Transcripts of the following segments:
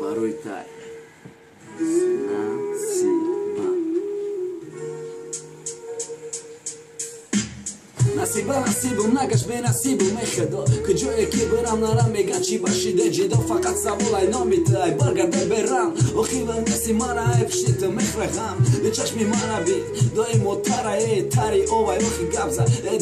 барои тай насиба насибу нагаш бенасибу мехедо ки ҷое ки берам нарам меган чӣ башиде ҷидо фақат саволай номитай баргарде берам охива неси мара ай пиштита мехрахам е чашми мара бит доимо тарае тари овай охи габза е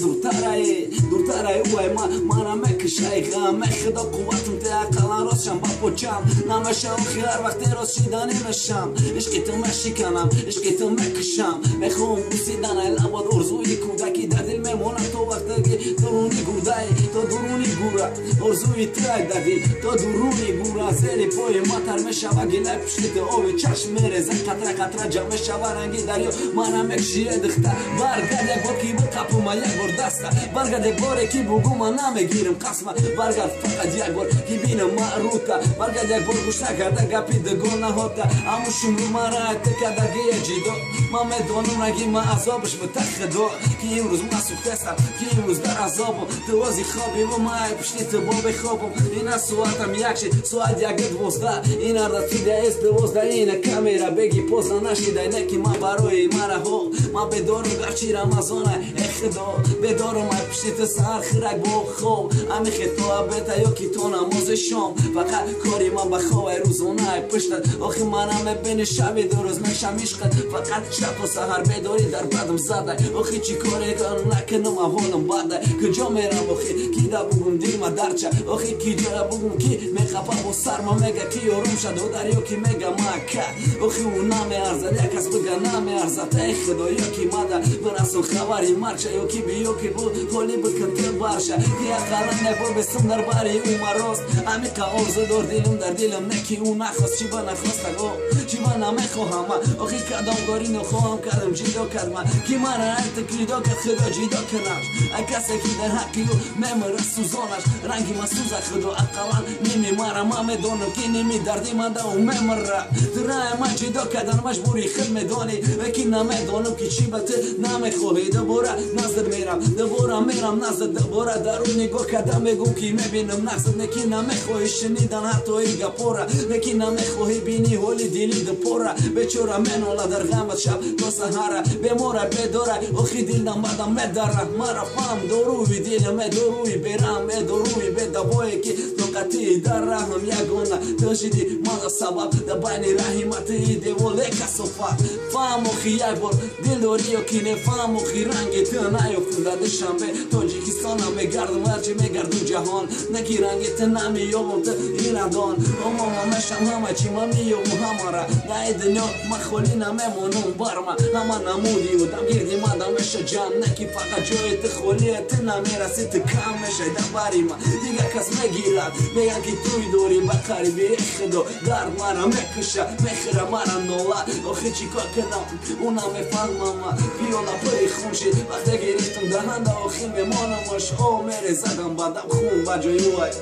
дуртарае уай мара мекишай гам мехедо қувватум те ақалан ростшам ба почам намеша охи ҳар вақте рост шида немешам ишқи ту мешиканам ишқи ту мекишам мехоҳам бусидан ай лабот орзуи кӯдаки дар дил мемонад то вақтаки дуруни гурдай то дуруни гура орзуи трай дади то дуруни гура зери пои матар мешава гилай пиштити ови чашм мереза қатра қатра ҷам мешава ранги дарё мана мекшие дихта баргад як бор ки биқапума як бор даста баргад як боре ки бугума намегирам қасма баргад фақат як бор ки бинам маърута баргад як бор гӯш накарда гапи дигон наҳота амушумру мара тикадагия ҷидо ман медонам ранги ма азобиш битахидо ки имрӯз ма сухтестам ки имрӯз дар азобам дувози хобиву май пишти ту бо бехобам ина соатам якши соат яки 12 ина ратидяес 12 ина камера беги позна нашидай неки ман барои мараҳо ман бедорум гарчи рамазонай эхидо бедорум ай пишти ту саҳар хирак бо хоб амихе то абета ёки то намози шом фақат кори ман ба ховай рӯзонай пиштад охи манам мебини шаби дурӯз мешам ишқат фақат шабу саҳар бедорӣ дар бадам задай охи чӣ коре накунам аҳолам бадай куҷо мерам охи ки да бугум дилма дарча охи ки ҷоя бугум ки мехапа бо сарма мега ки ёрум шаду дарё ки мега мака охи ӯ намеарзад як кас бига намеарзад ай худо ёки мада бирасон хабари марча ёки биё ки бу ҳоли бикунте барша ки ақалан набор бестум дар бари ӯ марост амиқа орзу дор дилум дар дилам не ки ӯ нахост чӣ ба нахостаго чӣ ба намехоҳам ман охи кадомгорӣ нохоҳам кардам ҷидо кардман ки мана айта ҷидо кард худо ҷидо кунам ай касе ки дар ҳаққи ӯ мемира сӯзонаш ранги ма сӯза худо ақалан немемара ман медонам ки неми дарди ман да ӯ мемира дурае ман ҷидо кардан маҷбури худ медонӣ лекин намедонам ки чӣ ба ту намехоҳӣ дубора наздир мерам дубора мерам наздир дубора дар ӯ нигоҳ карда мегӯм ки мебинам нағзад лекин намехоҳӣ шунидан ҳатто и гапора лекин намехоҳӣ бини ҳоли дили дупора бечора менола дар ғамат шаб то саҳара бемора бедора охи дилам бадам медара мара фам доруи дилам е доруи берам е доруи бедавое ки тоқати дар раҳам ягона дошиди мана сабаб да байни раҳиматии деволе касофат фам охи як бор дилдорӣ ёки не фам охи ранги ту наёфтум дар душанбе тоҷикистонам мегардам ҳарчи мегарду ҷаҳон неки ранги ту намеёбам ту инадон омома мешам ҳама чӣ ма меёбам ҳамара даи дунё ма холӣ намемонам барма ҳама намудию дамгирди ма дамеша ҷамъ неки фақат ҷои ту холие ту намераси ту кам мешай дар бари ма дигар кас мегирад мегӯяд ки туй дорӣ ба қариби худо дард мара мекуша мехӯра мара нола охи чӣ кор кунам ӯ намефаҳмам ман пиёла пури хун шид вақте гирифтам даҳанда охи мемонам ош о мерезадам бадам хун ба ҷои ӯай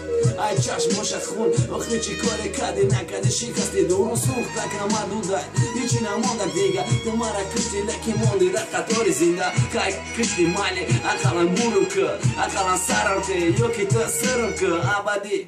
ай чашм боша хун охи чӣ коре кардӣ накардӣ шикасти дурун сӯхтакам мадудай ҳичи намонда дига ту мара кушти лекин монди дар қатори зинда кай кушти мали ақалан бурум ку ақалан сарам те ёки ту сирм ку абадӣ